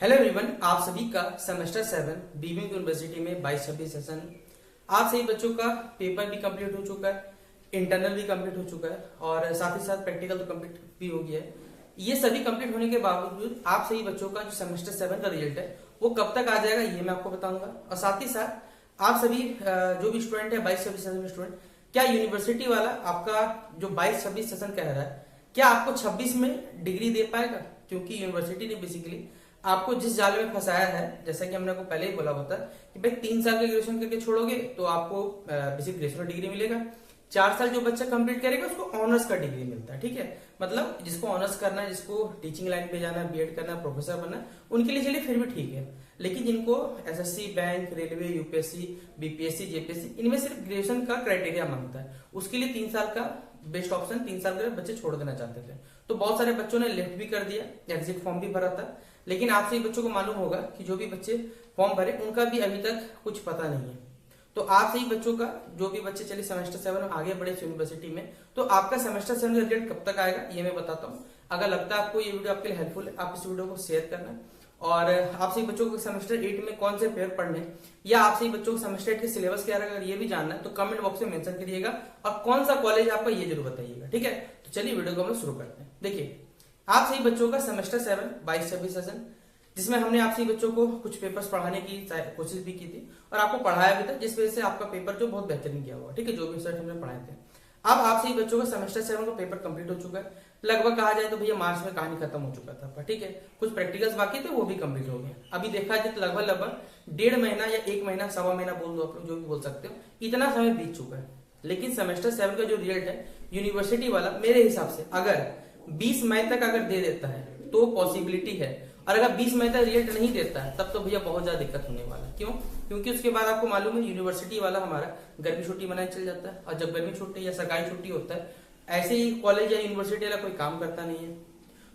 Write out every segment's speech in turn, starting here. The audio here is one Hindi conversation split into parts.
हेलो एवरीवन, आप सभी का सेमेस्टर 7 बीविंग यूनिवर्सिटी में 22-26 सेशन। आप सभी बच्चों का पेपर भी कंप्लीट हो चुका है, इंटरनल भी कंप्लीट हो चुका है और साथ ही साथ प्रैक्टिकल तो कंप्लीट भी हो गया है। ये सभी कंप्लीट होने के बावजूद आप सभी बच्चों का जो सेमेस्टर 7 का रिजल्ट है वो कब तक आ जाएगा ये मैं आपको बताऊंगा। और साथ ही साथ आप सभी जो भी स्टूडेंट है 22-26 सेशन में स्टूडेंट, क्या यूनिवर्सिटी वाला आपका जो 22-26 सेशन कह रहा है क्या आपको 26 में डिग्री दे पाएगा? क्योंकि यूनिवर्सिटी ने बेसिकली आपको जिस जाल में फंसाया है, जैसा कि हमने आपको पहले ही बोला होता कि भाई 3 साल का ग्रेजुएशन करके छोड़ोगे तो आपको बेसिक ग्रेजुएशन डिग्री मिलेगा। 4 साल जो बच्चा कंप्लीट करेगा उसको ऑनर्स का डिग्री मिलता है। ठीक है, मतलब जिसको ऑनर्स करना है, जिसको टीचिंग लाइन पे जाना है, बीएड करना है, प्रोफेसर बनना है, उनके लिए चलिए फिर भी ठीक है। लेकिन जिनको SSC, bank, railway, UPSC, BPSC, JPSC, इनमें सिर्फ ग्रेजुएशन का क्राइटेरिया मांगता है, उसके लिए 3 साल का बेस्ट ऑप्शन, 3 साल के बच्चे छोड़ देना चाहते थे। तो बहुत सारे बच्चों ने लेफ्ट भी कर दिया, एग्जिट फॉर्म भी भरा था। लेकिन आप सभी बच्चों को मालूम होगा कि जो भी बच्चे फॉर्म भरे उनका भी अभी तक कुछ पता नहीं है। तो आप सही बच्चों का जो भी बच्चे चले सेमेस्टर 7 में आगे बढ़े यूनिवर्सिटी में, तो आपका सेमेस्टर 7 का रिजल्ट कब तक आएगा ये मैं बताता हूँ। अगर लगता है आपको ये वीडियो आपके लिए हेल्पफुल है, आप इस वीडियो को शेयर करना। और आप सही बच्चों को सेमेस्टर 8 में कौन से पेपर पढ़ने या आप सही बच्चों को सेमेस्टर 8 के सिलेबस क्या रहेगा ये भी जानना है तो कमेंट बॉक्स में मेंशन करिएगा और कौन सा कॉलेज आपका ये जरूर बताइएगा। ठीक है, तो चलिए वीडियो को हम शुरू करते हैं। देखिए, आप सही बच्चों का सेमेस्टर 7 22-26 सेशन, जिसमें हमने आप सभी बच्चों को कुछ पेपर्स पढ़ाने की कोशिश भी की थी और आपको पढ़ाया भी था, जिस वजह से आपका पेपर जो बहुत बेहतरीन किया हुआ। ठीक है, जो भी सर हमने पढ़ाए थे। अब आप सभी बच्चों का सेमेस्टर 7 का पेपर कंप्लीट हो चुका है। लगभग कहा जाए तो भैया मार्च में कहानी खत्म हो चुका था आपका। ठीक है, कुछ प्रैक्टिकल्स बाकी थे वो भी कंप्लीट हो गए। अभी देखा जाए तो लगभग 1.5 महीना या 1 महीना, सवा महीना बोल दो आप लोग, जो भी बोल सकते हो, इतना समय बीत चुका है। लेकिन सेमेस्टर 7 का जो रिजल्ट है यूनिवर्सिटी वाला, मेरे हिसाब से अगर 20 मई तक अगर दे देता है तो पॉसिबिलिटी है, और अगर 20 मई तक रिजल्ट नहीं देता है तब तो भैया बहुत ज्यादा दिक्कत होने वाला है। क्यों? क्योंकि उसके बाद आपको मालूम है यूनिवर्सिटी वाला हमारा गर्मी छुट्टी मनाने चल जाता है, और जब गर्मी छुट्टी या सरकारी छुट्टी होता है ऐसे ही कॉलेज या यूनिवर्सिटी वाला कोई काम करता नहीं है।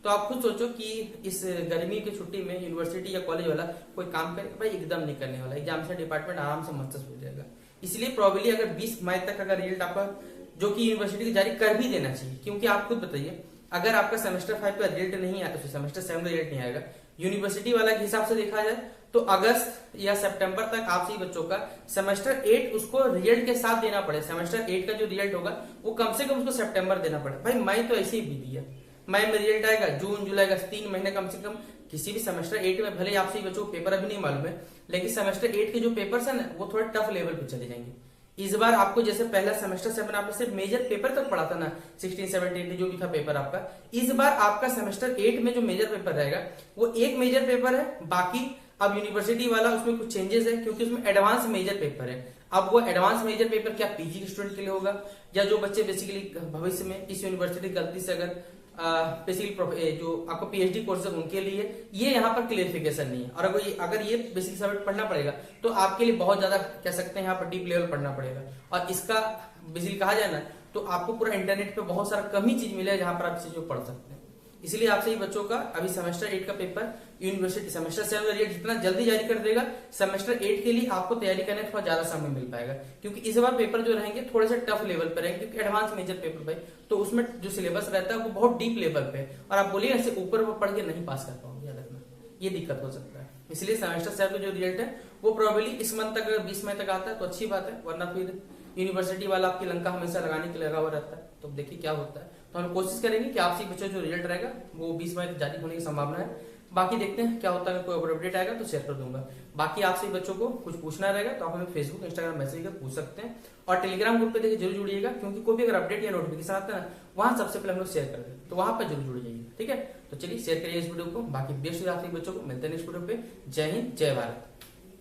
तो आप खुद सोचो कि इस गर्मी की छुट्टी में यूनिवर्सिटी या कॉलेज वाला कोई काम करे, भाई एकदम नहीं करने वाला। एग्जामिनेशन डिपार्टमेंट आराम से मस्त हो जाएगा। इसलिए प्रॉब्ली अगर 20 मई तक अगर रिजल्ट आपका जो कि यूनिवर्सिटी जारी कर भी देना चाहिए, क्योंकि आप खुद बताइए अगर आपका सेमेस्टर 5 का रिजल्ट नहीं आया तो सेमेस्टर 7 का रिजल्ट नहीं आएगा। यूनिवर्सिटी वाला के हिसाब से देखा जाए तो अगस्त या सितंबर तक आप सही बच्चों का सेमेस्टर 8 उसको रिजल्ट के साथ देना पड़े। सेमेस्टर 8 का जो रिजल्ट होगा वो कम से कम उसको सितंबर देना पड़े। भाई मई तो ऐसे ही बीत गया, मई में रिजल्ट आएगा, जून, जुलाई, अगस्त, 3 महीने कम से कम किसी भी सेमेस्टर 8 में। भले आप सही बच्चों को पेपर अभी नहीं मालूम है, लेकिन सेमेस्टर 8 के जो पेपर्स है ना वो थोड़े टफ लेवल पे चले जाएंगे। इस बार आपको जैसे पहला सेमेस्टर 7 आपने सिर्फ मेजर पेपर तक पढ़ा था ना, 16, 17 जो भी था पेपर आपका, इस बार आपका सेमेस्टर 8 में जो मेजर पेपर रहेगा वो एक मेजर पेपर है। बाकी अब यूनिवर्सिटी वाला उसमें कुछ चेंजेस है, क्योंकि उसमें एडवांस मेजर पेपर है। अब वो एडवांस मेजर पेपर क्या पीजी के स्टूडेंट के लिए होगा, या जो बच्चे बेसिकली भविष्य में इस यूनिवर्सिटी गलती से अगर बेसिकली जो आपको पीएचडी कोर्स है उनके लिए, ये यहाँ पर क्लियरिफिकेशन नहीं है। और अगर ये बेसिक सब्जेक्ट पढ़ना पड़ेगा तो आपके लिए बहुत ज्यादा कह सकते हैं यहाँ पर डीप लेवल पढ़ना पड़ेगा। और इसका बेसिकली कहा जाए ना तो आपको पूरा इंटरनेट पे बहुत सारा कम ही चीज मिलेगा जहां पर आप इस चीज को पढ़ सकते हैं। इसलिए आप सही बच्चों का अभी सेमेस्टर 8 का पेपर यूनिवर्सिटी सेमेस्टर 7 का रिजल्ट जितना जल्दी जारी कर देगा, सेमेस्टर 8 के लिए आपको तैयारी करने में थोड़ा ज्यादा समय मिल पाएगा। क्योंकि इस बार पेपर जो रहेंगे थोड़े से टफ लेवल पर रहेंगे, क्योंकि एडवांस मेजर पेपर भाई, तो उसमें जो सिलेबस रहता है वो बहुत डीप लेवल पे, और आप बोलिए ऐसे ऊपर पढ़ के नहीं पास कर पाओगे, याद रखना ये दिक्कत हो सकता है। इसलिए सेमेस्टर 7 का जो रिजल्ट है वो प्रोबेबली इस मंथ तक, अगर 20 मई तक आता है तो अच्छी बात है, वरना फिर यूनिवर्सिटी वाला आपकी लंका हमेशा लगाने के लिए लगा हुआ रहता है। तो देखिए क्या होता है। तो हम कोशिश करेंगे कि आपसे बच्चों जो रिजल्ट रहेगा वो 20 मई तक जारी होने की संभावना है। बाकी देखते हैं क्या होता है, कोई अपडेट आएगा तो शेयर कर दूंगा। बाकी आपसे बच्चों को कुछ पूछना रहेगा तो आप हमें फेसबुक, इंस्टाग्राम मैसेज कर पूछ सकते हैं, और टेलीग्राम ग्रुप पे देखिए जरूर जुड़िएगा, क्योंकि कोई भी अगर अपडेट या नोटिफिकेशन आता है ना वहां सबसे पहले हम लोग शेयर कर दें, तो वहां पर जरूर जुड़ जाइए। ठीक है, तो चलिए शेयर करिए इस वीडियो को। बाकी बेस्ट आपसे बच्चों को मिलते हैं नेक्स्ट वीडियो पे। जय हिंद, जय भारत।